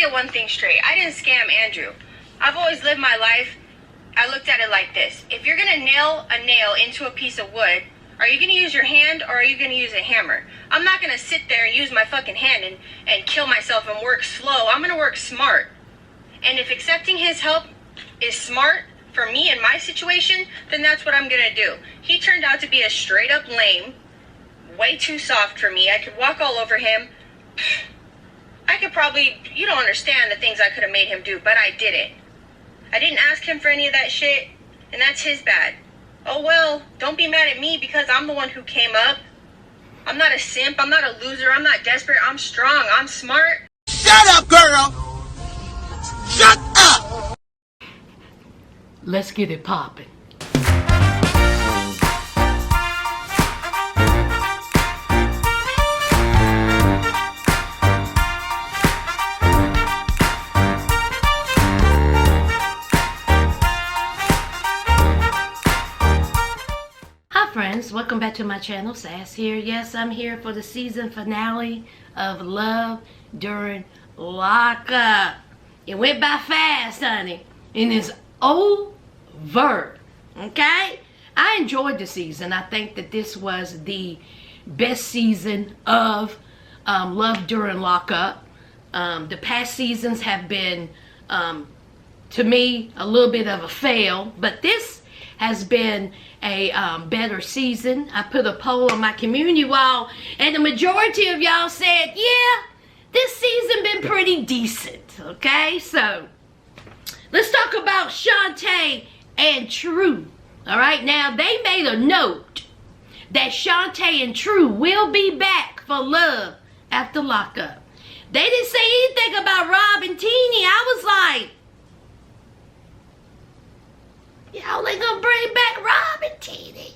get one thing straight. I didn't scam Andrew. I've always lived my life. I looked at it like this. If you're going to nail a nail into a piece of wood, are you going to use your hand or are you going to use a hammer? I'm not going to sit there and use my fucking hand and kill myself and work slow. I'm going to work smart. And if accepting his help is smart for me in my situation, then that's what I'm going to do. He turned out to be a straight up lame, way too soft for me. I could walk all over him. I could probably, you don't understand the things I could have made him do, but I didn't. I didn't ask him for any of that shit, and that's his bad. Oh well, don't be mad at me because I'm the one who came up. I'm not a simp, I'm not a loser, I'm not desperate, I'm strong, I'm smart. Shut up, girl! Shut up! Let's get it poppin'. Friends, welcome back to my channel. Sass here. Yes, I'm here for the season finale of Love during Lockup. It went by fast, honey, and it's over. Okay, I enjoyed the season. I think that this was the best season of Love during Lockup. The past seasons have been to me a little bit of a fail, but this has been a better season. I put a poll on my community wall, and the majority of y'all said, yeah, this season been pretty decent. Okay, so let's talk about Shantae and True. All right, now they made a note that Shantae and True will be back for Love after Lockup. They didn't say anything about Rob and Teenie. I was like, y'all ain't gonna bring back Rob and Teenie.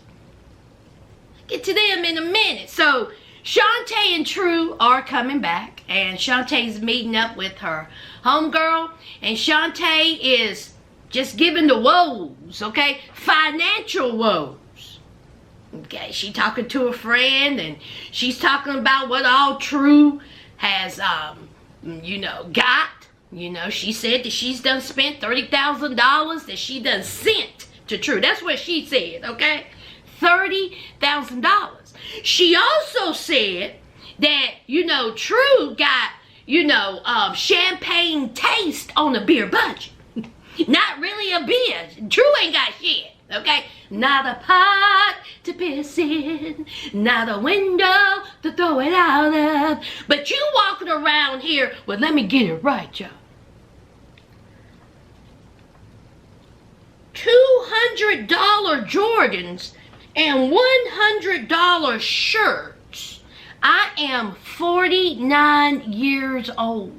Get to them in a minute. So Shantae and True are coming back, and Shantae's meeting up with her homegirl, and Shantae is just giving the woes, okay? Financial woes. Okay, she talking to a friend, and she's talking about what all True has got. You know, she said that she's done spent $30,000 that she done sent to True. That's what she said, okay? $30,000. She also said that, True got, champagne taste on a beer budget. Not really a beer. True ain't got shit, okay? Not a pot to piss in, not a window to throw it out of. But you walking around here, well, let me get it right, y'all. $200 Jordans and $100 shirts. I am 49 years old.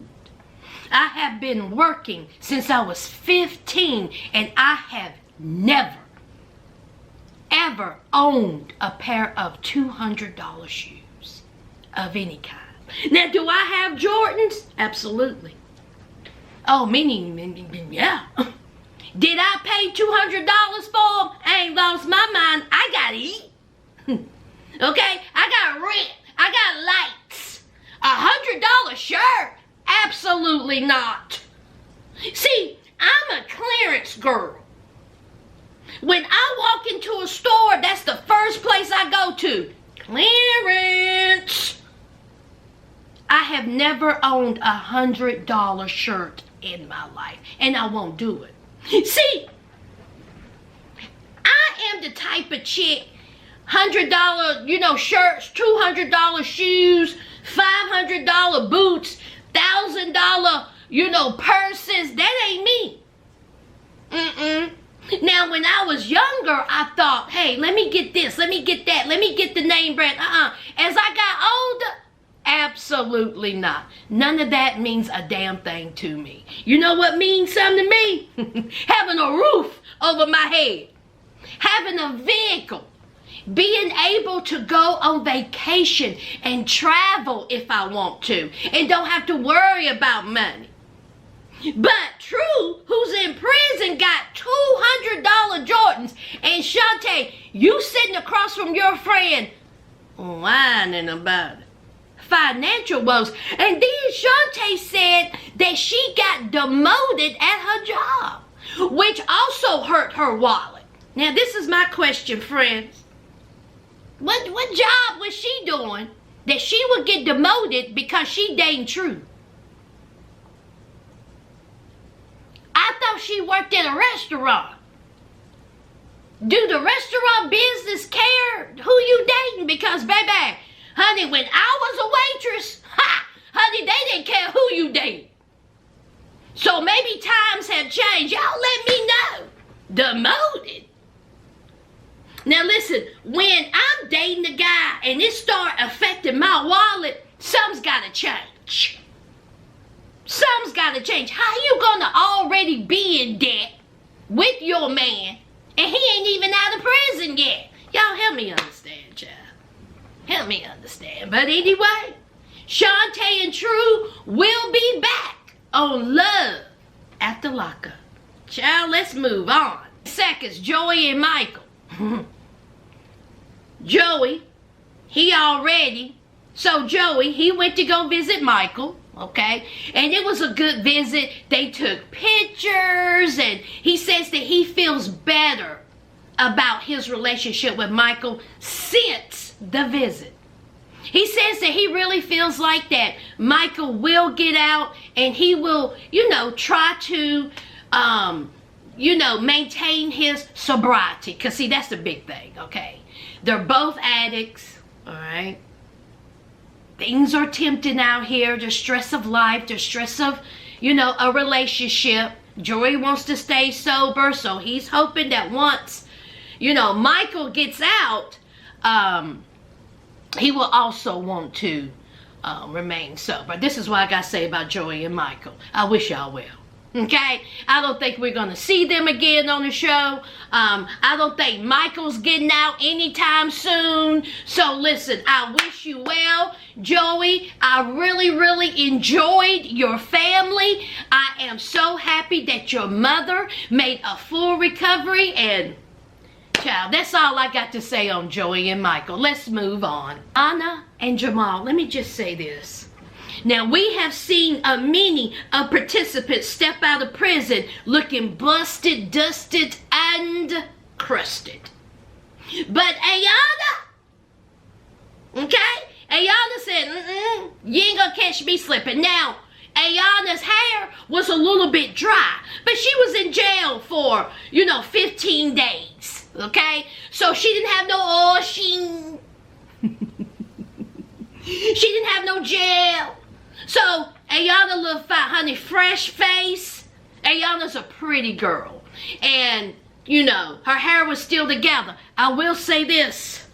I have been working since I was 15, and I have never, ever owned a pair of $200 shoes of any kind. Now, do I have Jordans? Absolutely. Oh, meaning, yeah. Did I pay $200 for them? I ain't lost my mind. I gotta eat. Okay? I got rent. I got lights. $100 shirt? Absolutely not. See, I'm a clearance girl. When I walk into a store, that's the first place I go to. Clearance. I have never owned $100 shirt in my life, and I won't do it. See, I am the type of chick, $100, shirts, $200 shoes, $500 boots, $1,000, purses. That ain't me. Now, when I was younger, I thought, hey, let me get this, let me get that, let me get the name brand. As I got older, absolutely not. None of that means a damn thing to me. You know what means something to me? Having a roof over my head. Having a vehicle. Being able to go on vacation and travel if I want to. And don't have to worry about money. But True, who's in prison, got $200 Jordans. And Shantae, you sitting across from your friend whining about it. financial woes. And then Shantae said that she got demoted at her job, which also hurt her wallet. Now, this is my question, friends. What job was she doing that she would get demoted because she dating True? I thought she worked at a restaurant. Do the restaurant business care who you dating? Because, baby, honey, when I was a waitress, honey, they didn't care who you dating. So maybe times have changed. Y'all let me know. Demoted. Now listen, when I'm dating a guy and it start affecting my wallet, something's got to change. Something's got to change. How you gonna already be in debt with your man and he ain't even out of prison yet? Y'all help me understand, child. Help me understand. But anyway, Shantae and True will be back on Love After Lockup. Child, let's move on. Seconds, Joey and Michael. Joey, Joey, he went to go visit Michael, okay? And it was a good visit. They took pictures, and he says that he feels better about his relationship with Michael since the visit. He says that he really feels like that Michael will get out and he will, try to, maintain his sobriety. Because, see, that's the big thing, okay? They're both addicts, all right? Things are tempting out here. The stress of life, the stress of, a relationship. Joey wants to stay sober, so he's hoping that once, Michael gets out, he will also want to remain sober. This is what I got to say about Joey and Michael. I wish y'all well. Okay? I don't think we're going to see them again on the show. I don't think Michael's getting out anytime soon. So listen, I wish you well. Joey, I really, really enjoyed your family. I am so happy that your mother made a full recovery. And, child, that's all I got to say on Joey and Michael. Let's move on. Anna and Jamal, let me just say this. Now, we have seen many participants step out of prison looking busted, dusted, and crusted. But Ayana, okay? Ayana said, you ain't gonna catch me slipping. Now, Ayana's hair was a little bit dry, but she was in jail for, 15 days, okay? So she didn't have no oil, she didn't have no gel. So, Ayana looked fine, honey, fresh face. Ayana's a pretty girl. And, her hair was still together. I will say this.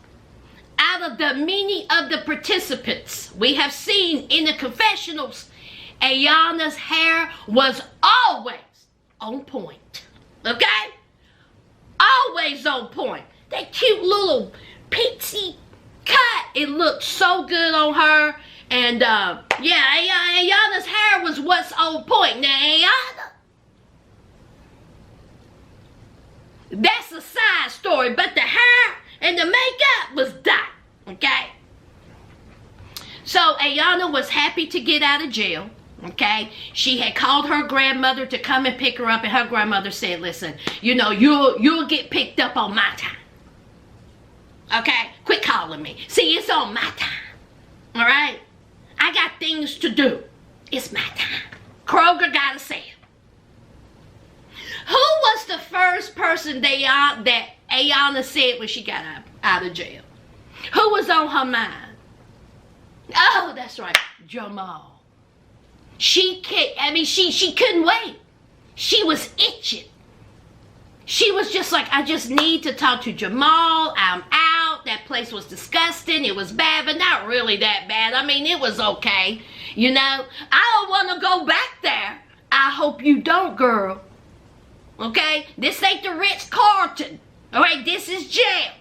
Out of the many of the participants we have seen in the confessionals, Ayana's hair was always on point. Okay? Always on point. That cute little pixie cut. It looked so good on her. And, Ayana's hair was what's on point. Now, Ayana, that's a side story, but the hair and the makeup was done, okay? So, Ayana was happy to get out of jail, okay? She had called her grandmother to come and pick her up, and her grandmother said, listen, you'll get picked up on my time, okay? Quit calling me. See, it's on my time, all right? I got things to do. It's my time. Kroger gotta say it. Who was the first person that Ayana said when she got out of jail? Who was on her mind? Oh, that's right, Jamal. She couldn't wait. She was itching. She was just like, I just need to talk to Jamal. I'm out. That place was disgusting. It was bad, but not really that bad. I mean, it was okay. I don't want to go back there. I hope you don't, girl. Okay? This ain't the Ritz-Carlton. All right? This is jail.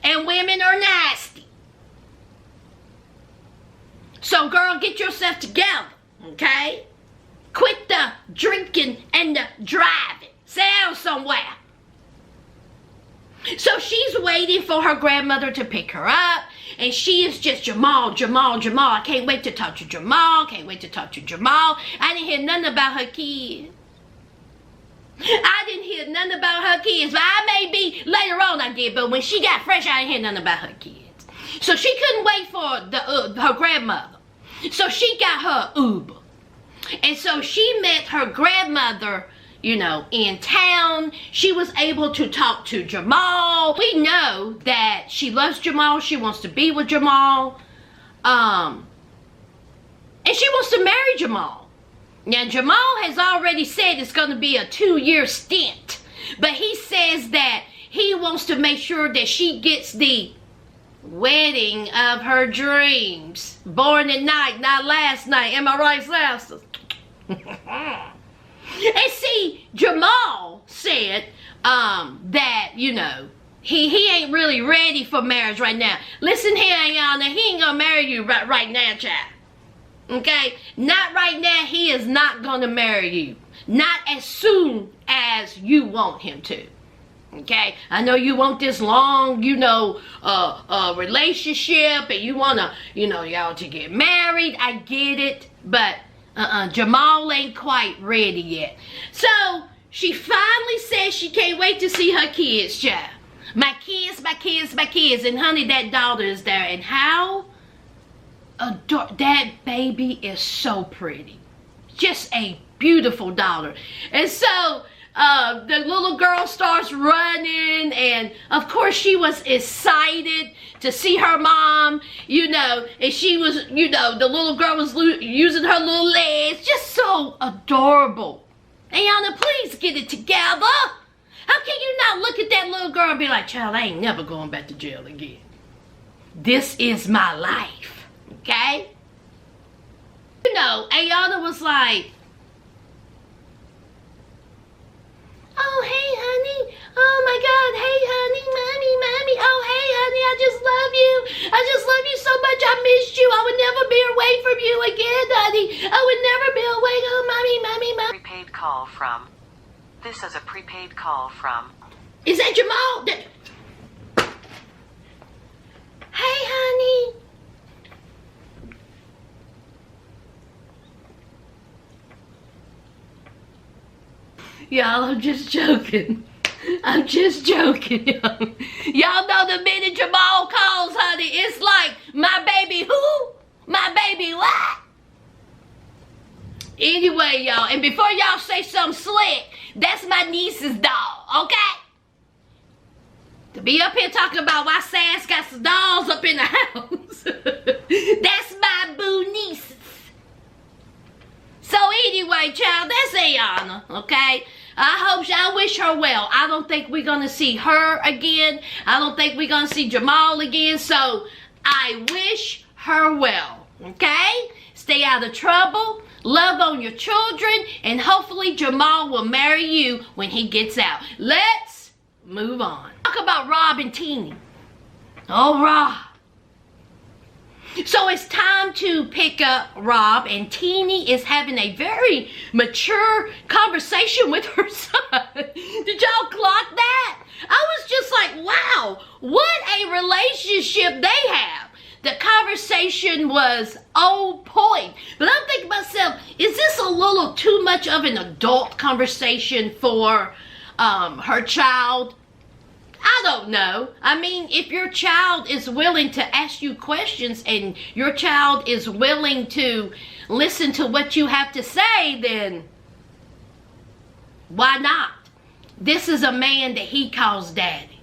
And women are nasty. So, girl, get yourself together. Okay? Quit the drinking and the driving. Sit down somewhere. So she's waiting for her grandmother to pick her up. and she is just Jamal. I can't wait to talk to Jamal. I didn't hear nothing about her kids. I didn't hear nothing about her kids. But I may be later on I did, but when she got fresh, I didn't hear nothing about her kids. So she couldn't wait for her grandmother. So she got her Uber. And so she met her grandmother, you know, in town. She was able to talk to Jamal. We know that she loves Jamal. She wants to be with Jamal. And she wants to marry Jamal. Now, Jamal has already said it's going to be a 2-year stint. But he says that he wants to make sure that she gets the wedding of her dreams. Born at night, not last night. Am I right, sisters? And see, Jamal said that, you know, he ain't really ready for marriage right now. Listen here, Ayana, he ain't gonna marry you right now, child. Okay? Not right now. He is not gonna marry you. Not as soon as you want him to. Okay? I know you want this long, you know, relationship, and you wanna, you know, y'all to get married. I get it, but Jamal ain't quite ready yet. So she finally says she can't wait to see her kids, child. My kids. And honey, that daughter is there. And how that baby is so pretty. Just a beautiful daughter. And so the little girl starts running, and of course she was excited to see her mom, you know, and she was, you know, the little girl was using her little legs, just so adorable. Ayana, please get it together. How can you not look at that little girl and be like, child, I ain't never going back to jail again. This is my life, okay? You know, Ayana was like, oh, hey, honey. Oh, my God. Hey, honey. Mommy. Oh, hey, honey. I just love you. I just love you so much. I missed you. I would never be away from you again, honey. I would never be away. Oh, mommy. Prepaid call from. This is a prepaid call from. Is that Jamal? Hey, honey. Y'all, I'm just joking. Y'all know the minute Jamal calls, honey, it's like, my baby who? My baby what? Anyway, y'all, and before y'all say something slick, that's my niece's dog, okay? To be up here talking about why Sass got some dolls up in the house. That's my boo nieces. So anyway, child, that's Ayana, okay? I wish her well. I don't think we're going to see her again. I don't think we're going to see Jamal again. So I wish her well, okay? Stay out of trouble. Love on your children. And hopefully Jamal will marry you when he gets out. Let's move on. Talk about Rob and Teeny. Oh, Rob. So it's time to pick up Rob, and Teeny is having a very mature conversation with her son. Did y'all clock that? I was just like, wow, what a relationship they have. The conversation was on point. But I'm thinking to myself, is this a little too much of an adult conversation for her child? I don't know. I mean, if your child is willing to ask you questions and your child is willing to listen to what you have to say, then why not? This is a man that he calls daddy.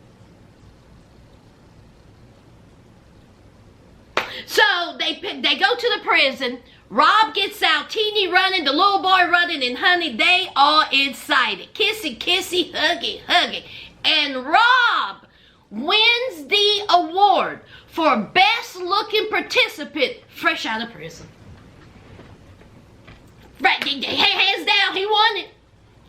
So they go to the prison. Rob gets out, Teeny running, the little boy running, and honey, they are excited. Kissy, kissy, huggy, huggy. And Rob wins the award for best looking participant fresh out of prison. Right, hands down, he won it.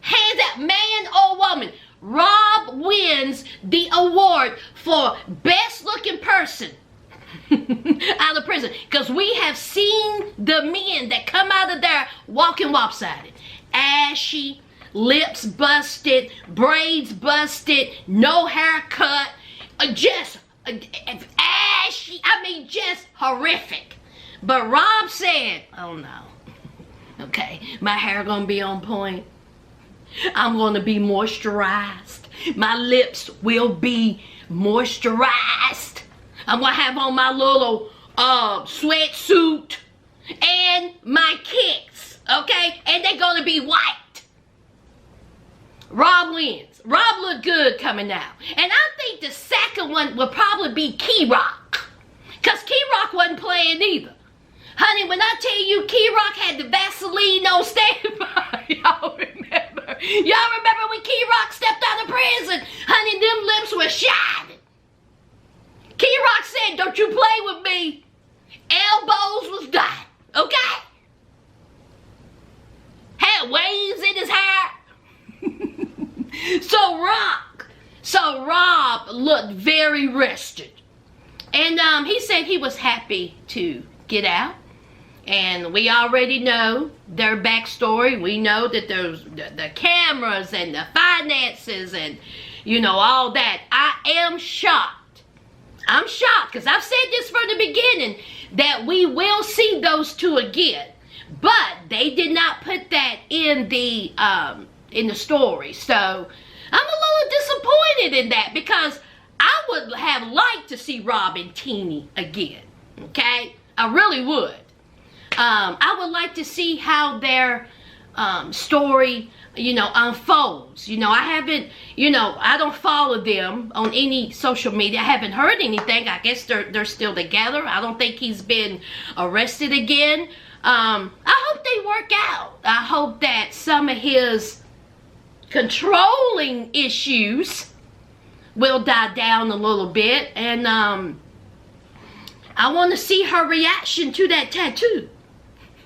Hands out, man or woman. Rob wins the award for best looking person out of prison. Because we have seen the men that come out of there walking lopsided. Ashy, lips busted, braids busted, no haircut, just ashy just horrific. But Rob said, oh no. Okay, my hair gonna be on point. I'm gonna be moisturized. My lips will be moisturized. I'm gonna have on my little sweatsuit and my kicks, okay? And they're gonna be white. Rob wins. Rob looked good coming out. And I think the second one will probably be Key Rock. Because Key Rock wasn't playing either. Honey, when I tell you Key Rock had the Vaseline on standby, y'all remember? Y'all remember when Key Rock stepped out of prison? Honey, them lips were shining. Key Rock said, don't you play with me. Elbows was done, okay? Had waves in his hair. So Rob looked very rested. And he said he was happy to get out. And we already know their backstory. We know that there's the cameras and the finances and, you know, all that. I am shocked. I'm shocked because I've said this from the beginning that we will see those two again. But they did not put that in the story. So I'm a little disappointed in that because I would have liked to see Rob and Teenie again. Okay? I really would. I would like to see how their story, you know, unfolds. You know, I haven't, you know, I don't follow them on any social media. I haven't heard anything. I guess they're still together. I don't think he's been arrested again. I hope they work out. I hope that some of his controlling issues will die down a little bit. And I want to see her reaction to that tattoo.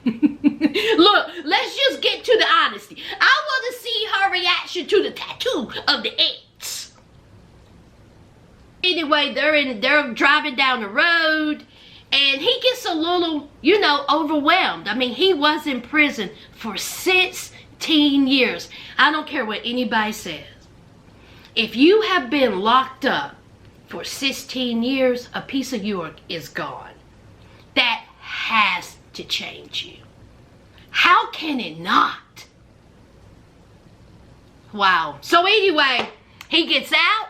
Look, let's just get to the honesty. I want to see her reaction to the tattoo of the X. Anyway, they're driving down the road and he gets a little, you know, overwhelmed. I mean, he was in prison for 16 years. I don't care what anybody says. If you have been locked up for 16 years, a piece of you is gone. That has to change you. How can it not? Wow. So anyway, he gets out.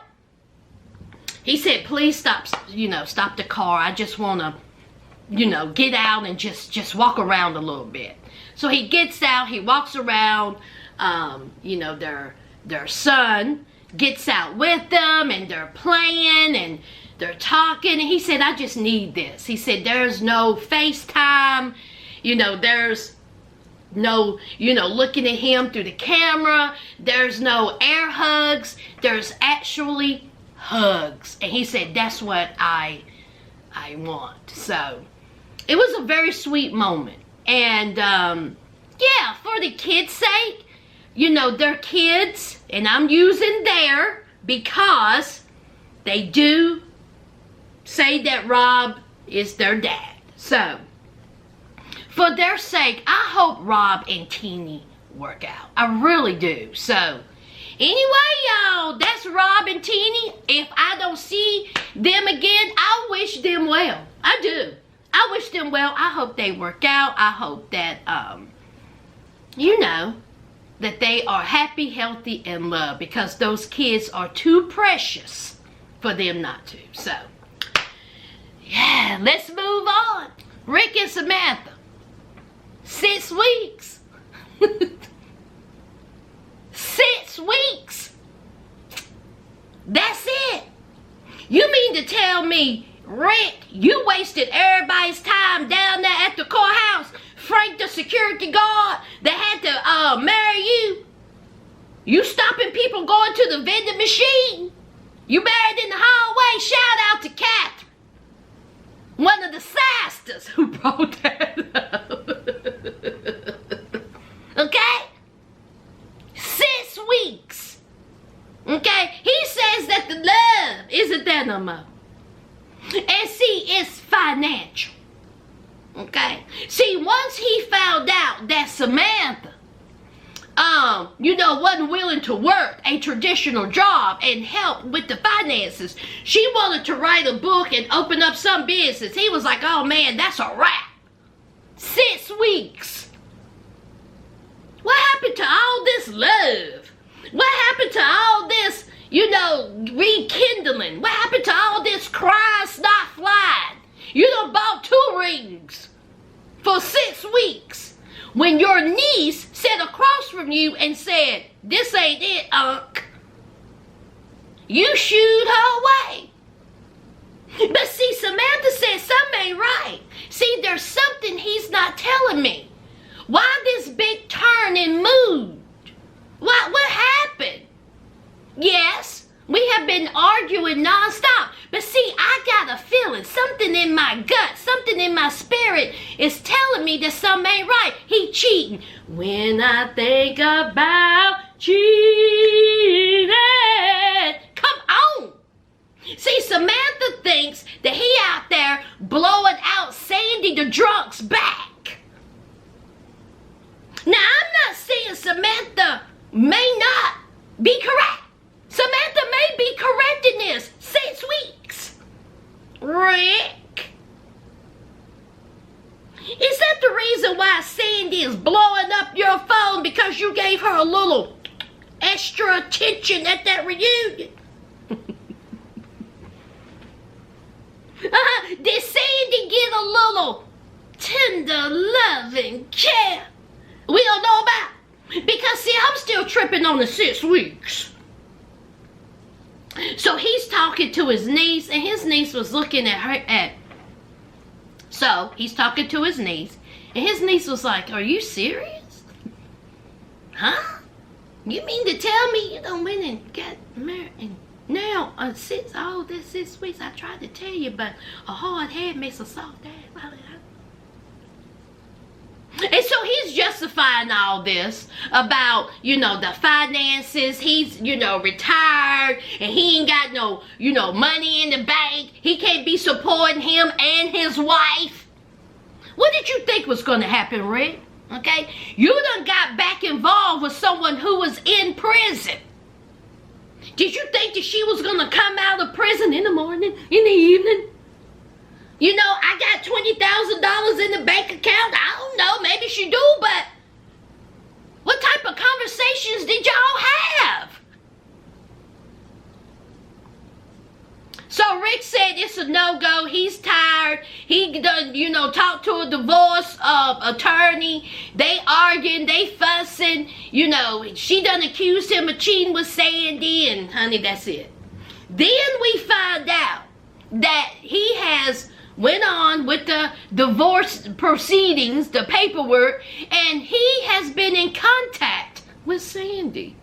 He said, please stop, you know, stop the car. I just want to, you know, get out and just walk around a little bit. So he gets out, he walks around, you know, their son gets out with them and they're playing and they're talking. And he said, I just need this. He said, there's no FaceTime, you know, there's no, you know, looking at him through the camera. There's no air hugs. There's actually hugs. And he said, that's what I want. So it was a very sweet moment. And yeah, for the kids' sake, you know, they're kids, and I'm using their because they do say that Rob is their dad. So for their sake, I hope Rob and Teenie work out. I really do. So anyway, y'all, that's Rob and Teenie. If I don't see them again, I wish them well. I do. I wish them well. I hope they work out. I hope that, you know, that they are happy, healthy, and loved because those kids are too precious for them not to. So, yeah, let's move on. Rick and Samantha. 6 weeks. 6 weeks. That's it. You mean to tell me, Rick, you wasted everybody's time down there at the courthouse? Frank, the security guard that had to marry you? You stopping people going to the vending machine? You married in the hallway? Shout out to Catherine, one of the sisters who brought that up. Okay? 6 weeks. Okay? He says that the love isn't there no more. And see, it's financial. Okay? See, once he found out that Samantha wasn't willing to work a traditional job and help with the finances. She wanted to write a book and open up some business. He was like, oh man, that's a wrap. 6 weeks. What happened to all this love? What happened to all this, rekindling? What happened to all this crying, snot flying? You done bought 2 rings for 6 weeks. When your niece sat across from you and said, this ain't it, Unc, you shooed her away. But see, Samantha said something ain't right. See, there's something he's not telling me. Why this big turn in mood? What happened? Yes, we have been arguing nonstop. But see, I got a feeling, something in my gut, something in my spirit is telling me that something ain't right. He cheating. When I think about cheating, come on. See, Samantha thinks that he out there blowing out Sandy the drunk's back. Now, I'm not saying Samantha may not be correct. Samantha may be correct in this. 6 weeks. Rick? Is that the reason why Sandy is blowing up your phone, because you gave her a little extra attention at that reunion? Did Sandy get a little tender loving care we don't know about? Because see, I'm still tripping on the 6 weeks. So he's talking to his niece, and his niece was looking at her so he's talking to his niece, and his niece was like, are you serious? Huh? You mean to tell me you done went and got married, and now all this 6 weeks? I tried to tell you, but a hard head makes a soft ass. And so he's justifying all this about, the finances. He's, retired, and he ain't got no, money in the bank. He can't be supporting him and his wife. What did you think was going to happen, Rick? Okay? You done got back involved with someone who was in prison. Did you think that she was going to come out of prison in the morning, in the evening? I got $20,000 in the bank account. I don't know, maybe she do, but what type of conversations did y'all have? So Rick said it's a no-go. He's tired. He done, talked to a divorce attorney. They arguing, they fussing. She done accused him of cheating with Sandy, and honey, that's it. Then we find out that he has went on with the divorce proceedings, the paperwork, and he has been in contact with Sandy.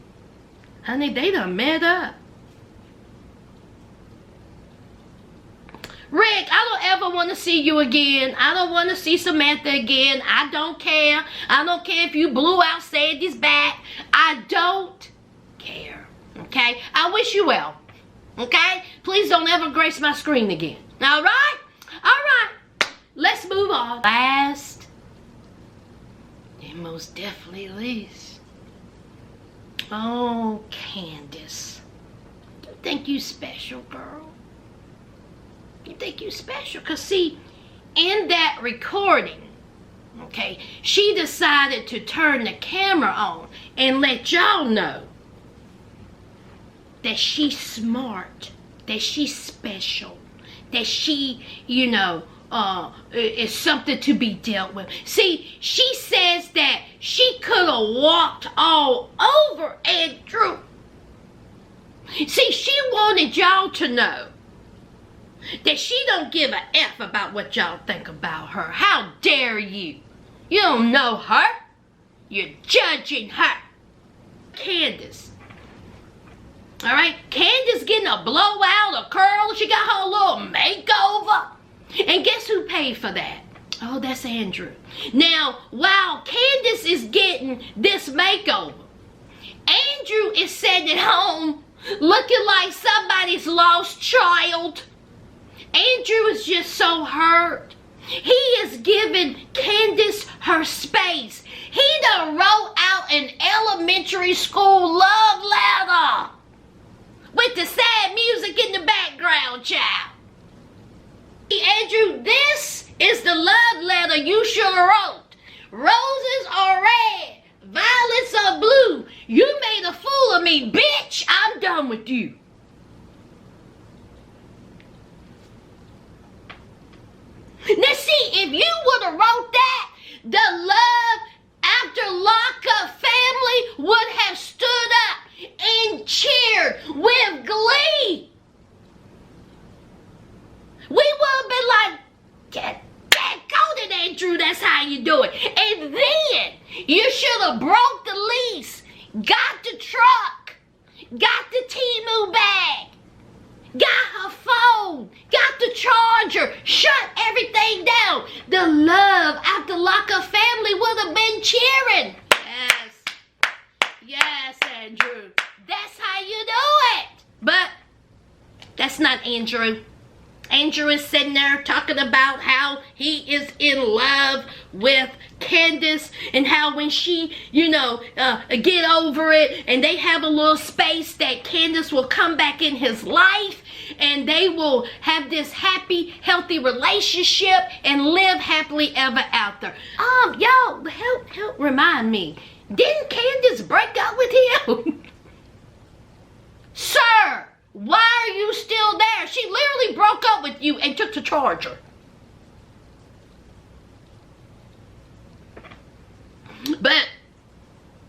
Honey, they done met up. Rick, I don't ever want to see you again. I don't want to see Samantha again. I don't care. I don't care if you blew out Sandy's back. I don't care. Okay? I wish you well. Okay? Please don't ever grace my screen again. All right? All right, let's move on. Last, and most definitely least, oh, Candace, you think you special, girl? You think you special? Because see, in that recording, okay, she decided to turn the camera on and let y'all know that she's smart, that she's special, that she, is something to be dealt with. See, she says that she could have walked all over Andrew. See, she wanted y'all to know that she don't give a F about what y'all think about her. How dare you? You don't know her. You're judging her. Candace. All right, Candace getting a blowout, a curl. She got her little makeover. And guess who paid for that? Oh, that's Andrew. Now, while Candace is getting this makeover, Andrew is sitting at home looking like somebody's lost child. Andrew is just so hurt. He is giving Candace her space. He done wrote out an elementary elementary school love letter with the sad music in the background, child. Andrew, this is the love letter you should have wrote. Roses are red, violets are blue. You made a fool of me, bitch. I'm done with you. Now see, if you would have wrote that, the Love After Lockup family would have stood up and cheered with glee. We would have been like, get golden, Andrew, that's how you do it. And then you should have broke the lease, got the truck, got the Temu bag, got her phone, got the charger, shut everything down. The Love After Lockup family would have been cheering. Yes, Andrew, that's how you do it. But that's not Andrew. Andrew is sitting there talking about how he is in love with Candace and how when she, get over it and they have a little space that Candace will come back in his life and they will have this happy, healthy relationship and live happily ever after. Y'all, help remind me. Didn't Candace break up with him? Sir! Why are you still there? She literally broke up with you and took the charger. But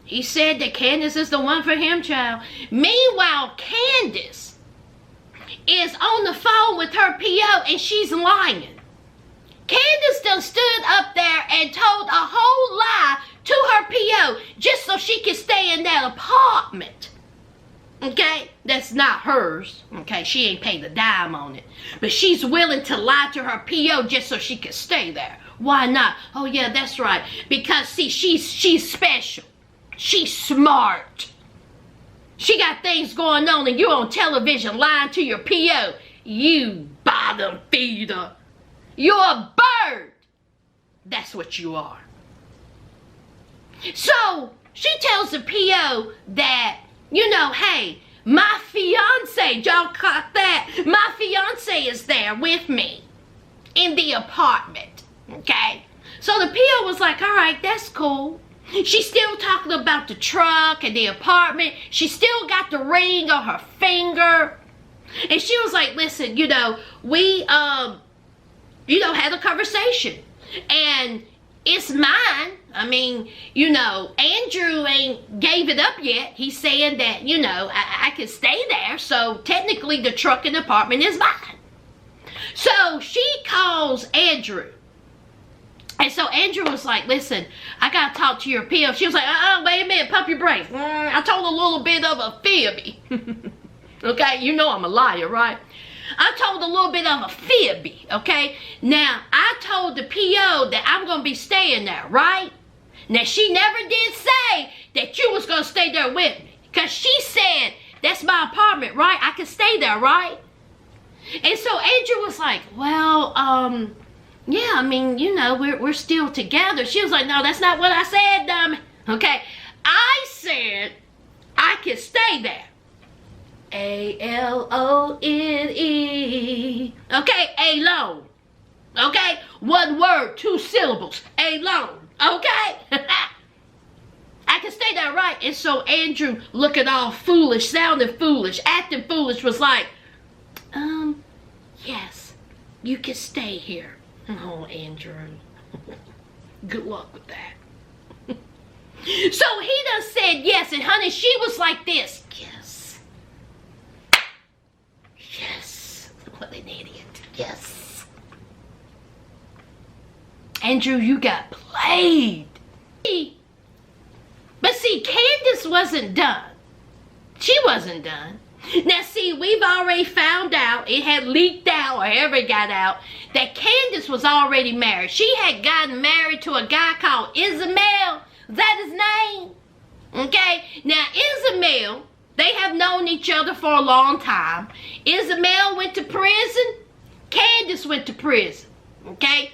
he said that Candace is the one for him, child. Meanwhile, Candace is on the phone with her PO and she's lying. Candace done stood up there and told a whole lie to her PO just so she could stay in that apartment. Okay, that's not hers. Okay, she ain't paid a dime on it. But she's willing to lie to her PO just so she can stay there. Why not? Oh yeah, that's right. Because see, she's special. She's smart. She got things going on and you're on television lying to your PO. You bottom feeder. You're a bird. That's what you are. So she tells the PO that, hey, my fiance, y'all caught that? My fiance is there with me in the apartment, okay? So the PO was like, all right, that's cool. She's still talking about the truck and the apartment. She still got the ring on her finger. And she was like, listen, we, had a conversation. And it's mine. I mean, Andrew ain't gave it up yet. He's saying that, I can stay there. So technically the truck and apartment is mine. So she calls Andrew. And so Andrew was like, listen, I got to talk to your PO. She was like, wait a minute, pump your brakes. I told a little bit of a fibby. Okay, I'm a liar, right? I told a little bit of a fibby, okay? Now, I told the PO that I'm going to be staying there, right? Now, she never did say that you was going to stay there with me. Because she said, that's my apartment, right? I can stay there, right? And so Andrew was like, well, yeah, I mean, we're still together. She was like, no, that's not what I said, dummy. Okay, I said I can stay there. A-L-O-N-E. Okay, alone. Okay, one word, 2 syllables. Alone. Okay? I can stay there, right? And so Andrew, looking all foolish, sounding foolish, acting foolish, was like, yes, you can stay here. Oh, Andrew. Good luck with that. So he done said yes, and honey, she was like this. Yes. Yes. What an idiot. Yes. Andrew, you got played. But see, Candace wasn't done. She wasn't done. Now see, we've already found out, it had leaked out or ever it got out, that Candace was already married. She had gotten married to a guy called Ismail. Is that his name? Okay, now Ismail, they have known each other for a long time. Ismail went to prison. Candace went to prison. Okay,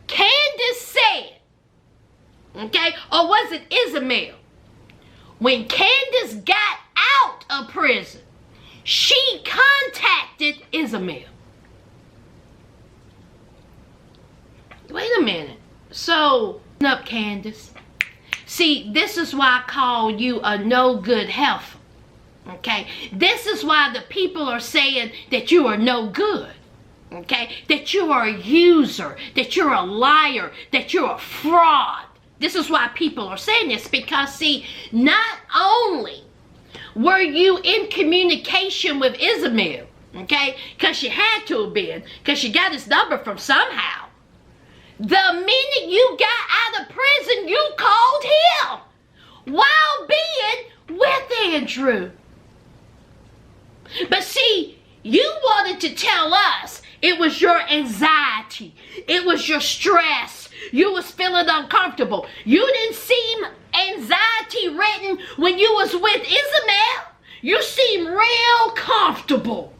Candace said, okay, or was it Ismail? when Candace got out of prison, she contacted Isabel. Wait a minute. So, up, Candace. See, this is why I call you a no good heifer. Okay? This is why the people are saying that you are no good. Okay? That you are a user, that you're a liar, that you're a fraud. This is why people are saying this, because see, not only were you in communication with Isabel, okay, because you had to have been, because you got his number from somehow. The minute you got out of prison, you called him while being with Andrew. But see, you wanted to tell us it was your anxiety. It was your stress. You was feeling uncomfortable. You didn't seem anxiety ridden when you was with Isabel. You seemed real comfortable.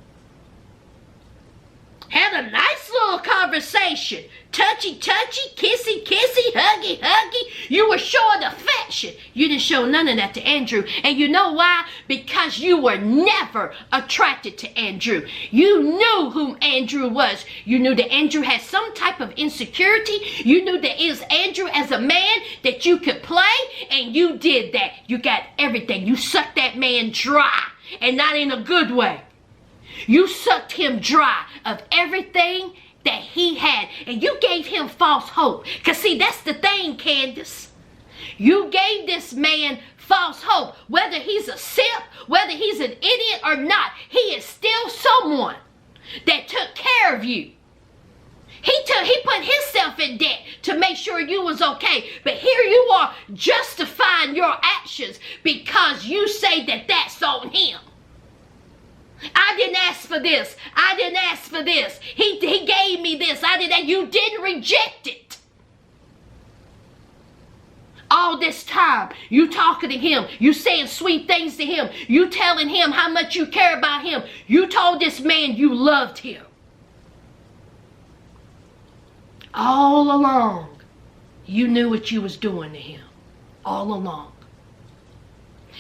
Had a nice little conversation. Touchy, touchy, kissy, kissy, huggy, huggy. You were showing affection. You didn't show none of that to Andrew. And you know why? Because you were never attracted to Andrew. You knew who Andrew was. You knew that Andrew had some type of insecurity. You knew that it was Andrew as a man that you could play. And you did that. You got everything. You sucked that man dry. And not in a good way. You sucked him dry of everything that he had. And you gave him false hope. Because see, that's the thing, Candace. You gave this man false hope. Whether he's a simp, whether he's an idiot or not, he is still someone that took care of you. He put himself in debt to make sure you was okay. But here you are justifying your actions because you say that that's on him. I didn't ask for this. I didn't ask for this. He gave me this. I did that. You didn't reject it. All this time, you talking to him. You saying sweet things to him. You telling him how much you care about him. You told this man you loved him. All along, you knew what you was doing to him. All along.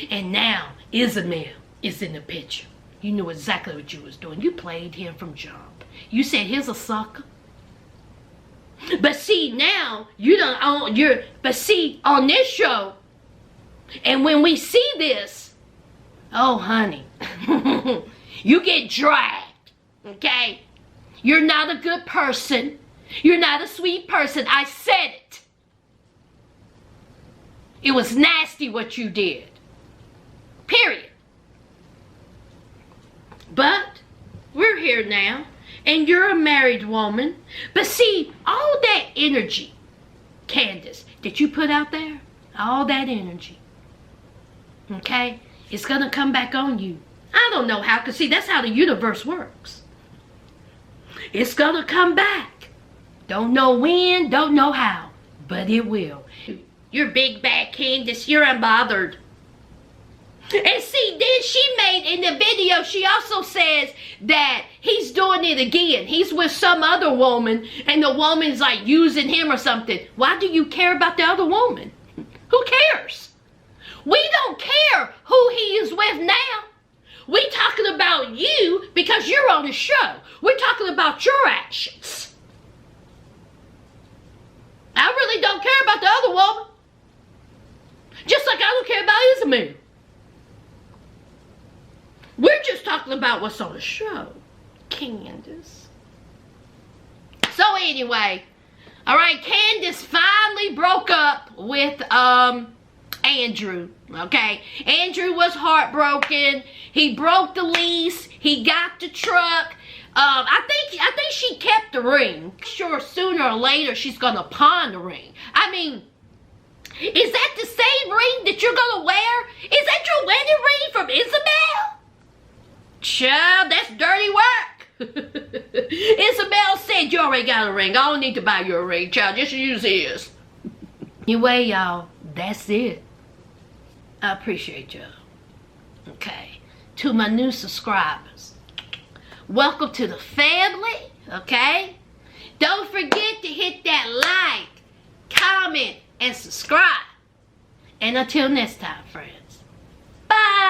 And now, Isabel is in the picture. You knew exactly what you was doing. You played him from jump. You said, here's a sucker. But see, now, but see, on this show, and when we see this, oh, honey, you get dragged, okay? You're not a good person. You're not a sweet person. I said it. It was nasty what you did. Period. But we're here now, and you're a married woman. But see, all that energy, Candace, that you put out there, all that energy, okay, it's going to come back on you. I don't know how, because see, that's how the universe works. It's going to come back. Don't know when, don't know how, but it will. You're big bad Candace, you're unbothered. And see, then she made in the video, she also says that he's doing it again. He's with some other woman, and the woman's like using him or something. Why do you care about the other woman? Who cares? We don't care who he is with now. We talking about you because you're on the show. We're talking about your actions. I really don't care about the other woman. Just like I don't care about Isabel. We're just talking about what's on the show, Candace. So anyway, all right, Candace finally broke up with Andrew, okay? Andrew was heartbroken. He broke the lease. He got the truck. I think she kept the ring. Sure, sooner or later she's gonna pawn the ring. I mean, is that the same ring that you're gonna wear? Is that your wedding ring from Isabel? Child, that's dirty work. Isabel said you already got a ring. I don't need to buy you a ring, child. Just use his. Anyway, y'all, that's it. I appreciate y'all. Okay. To my new subscribers, welcome to the family, okay? Don't forget to hit that like, comment, and subscribe. And until next time, friends. Bye.